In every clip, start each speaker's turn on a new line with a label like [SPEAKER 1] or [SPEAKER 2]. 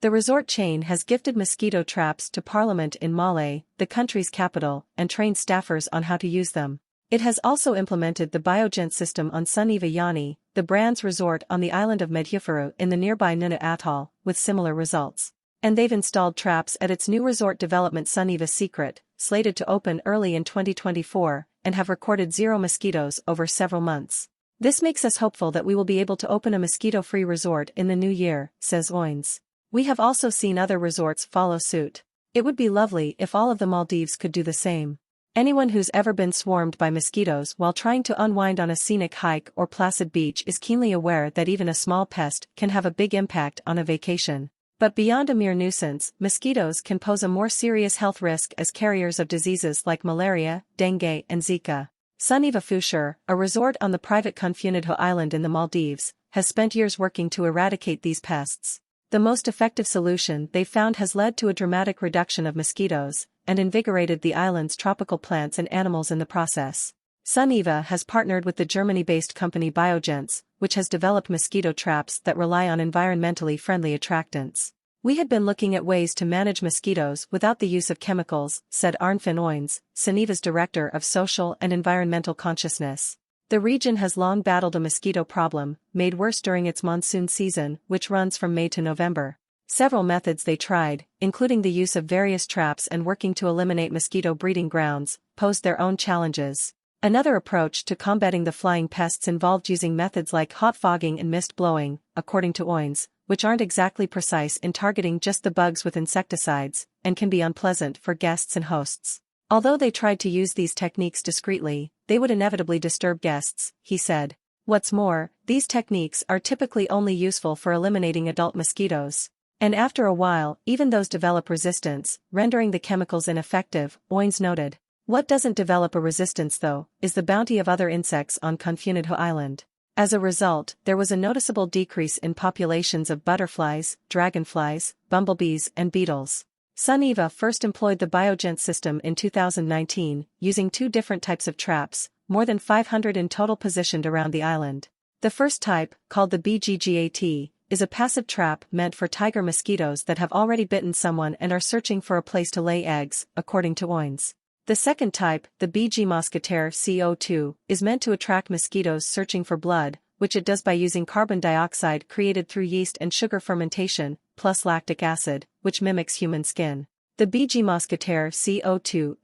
[SPEAKER 1] The resort chain has gifted mosquito traps to Parliament in Malé, the country's capital, and trained staffers on how to use them. It has also implemented the Biogents system on Soneva Fushi, the brand's resort on the island of Maldives in the nearby Nuisance atoll, with similar results. And they've installed traps at its new resort development Soneva Secret, slated to open early in 2024, and have recorded 0 mosquitoes over several months. This makes us hopeful that we will be able to open a mosquito-free resort in the new year, says Oins. We have also seen other resorts follow suit. It would be lovely if all of the Maldives could do the same. Anyone who's ever been swarmed by mosquitoes while trying to unwind on a scenic hike or placid beach is keenly aware that even a small pest can have a big impact on a vacation. But beyond a mere nuisance, mosquitoes can pose a more serious health risk as carriers of diseases like malaria, dengue, and zika. Soneva Fushi, a resort on the private Kunfunadhoo Island in the Maldives, has spent years working to eradicate these pests. The most effective solution they found has led to a dramatic reduction of mosquitoes, and invigorated the island's tropical plants and animals in the process. Soneva has partnered with the Germany-based company Biogents, which has developed mosquito traps that rely on environmentally friendly attractants. We had been looking at ways to manage mosquitoes without the use of chemicals, said Arnfinn Oins, Soneva's director of social and environmental consciousness. The region has long battled a mosquito problem, made worse during its monsoon season, which runs from May to November. Several methods they tried, including the use of various traps and working to eliminate mosquito breeding grounds, posed their own challenges. Another approach to combating the flying pests involved using methods like hot fogging and mist blowing, according to Oins, which aren't exactly precise in targeting just the bugs with insecticides, and can be unpleasant for guests and hosts. Although they tried to use these techniques discreetly, they would inevitably disturb guests, he said. What's more, these techniques are typically only useful for eliminating adult mosquitoes. And after a while, even those develop resistance, rendering the chemicals ineffective, Oins noted. What doesn't develop a resistance though, is the bounty of other insects on Kunfunadhoo Island. As a result, there was a noticeable decrease in populations of butterflies, dragonflies, bumblebees and beetles. Soneva first employed the Biogents system in 2019, using 2 different types of traps, more than 500 in total positioned around the island. The first type, called the Biogents, is a passive trap meant for tiger mosquitoes that have already bitten someone and are searching for a place to lay eggs, according to Oins. The second type, the Mosquitoes, is meant to attract mosquitoes searching for blood, which it does by using carbon dioxide created through yeast and sugar fermentation, plus lactic acid, which mimics human skin. The Mosquitoes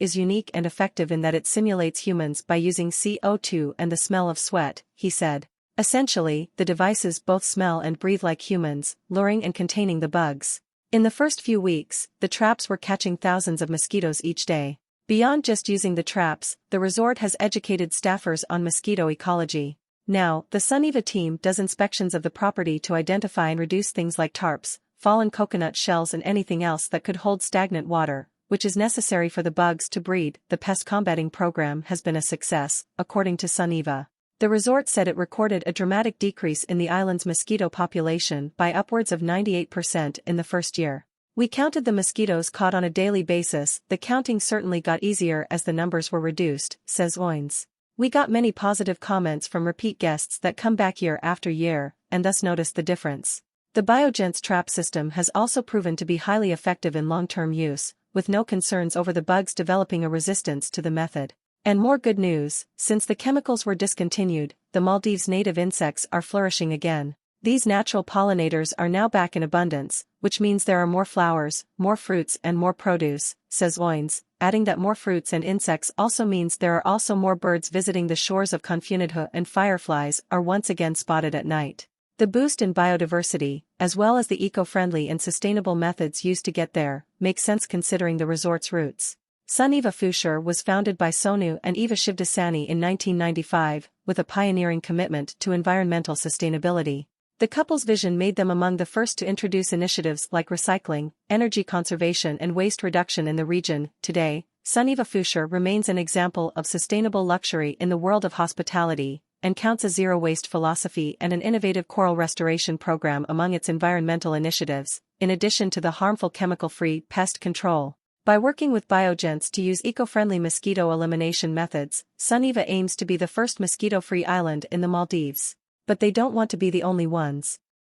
[SPEAKER 1] is unique and effective in that it simulates humans by using CO2 and the smell of sweat, he said. Essentially, the devices both smell and breathe like humans, luring and containing the bugs. In the first few weeks, the traps were catching thousands of mosquitoes each day. Beyond just using the traps, the resort has educated staffers on mosquito ecology. Now, the Soneva team does inspections of the property to identify and reduce things like tarps, fallen coconut shells and anything else that could hold stagnant water, which is necessary for the bugs to breed. The pest combating program has been a success, according to Soneva. The resort said it recorded a dramatic decrease in the island's mosquito population by upwards of 98% in the first year. We counted the mosquitoes caught on a daily basis. The counting certainly got easier as the numbers were reduced, says Oins. We got many positive comments from repeat guests that come back year after year, and thus noticed the difference. The Biogents trap system has also proven to be highly effective in long-term use, with no concerns over the bugs developing a resistance to the method. And more good news, since the chemicals were discontinued, the Maldives' native insects are flourishing again. These natural pollinators are now back in abundance, which means there are more flowers, more fruits and more produce, says Oins, adding that more fruits and insects also means there are also more birds visiting the shores of Kunfunadhoo and fireflies are once again spotted at night. The boost in biodiversity, as well as the eco-friendly and sustainable methods used to get there, makes sense considering the resort's roots. Soneva Fushi was founded by Sonu and Eva Shivdasani in 1995, with a pioneering commitment to environmental sustainability. The couple's vision made them among the first to introduce initiatives like recycling, energy conservation and waste reduction in the region. Today, Soneva Fushi remains an example of sustainable luxury in the world of hospitality, and counts a zero-waste philosophy and an innovative coral restoration program among its environmental initiatives, in addition to the harmful chemical-free pest control. By working with Biogents to use eco-friendly mosquito elimination methods, Soneva aims to be the first mosquito-free island in the Maldives. But they don't want to be the only ones.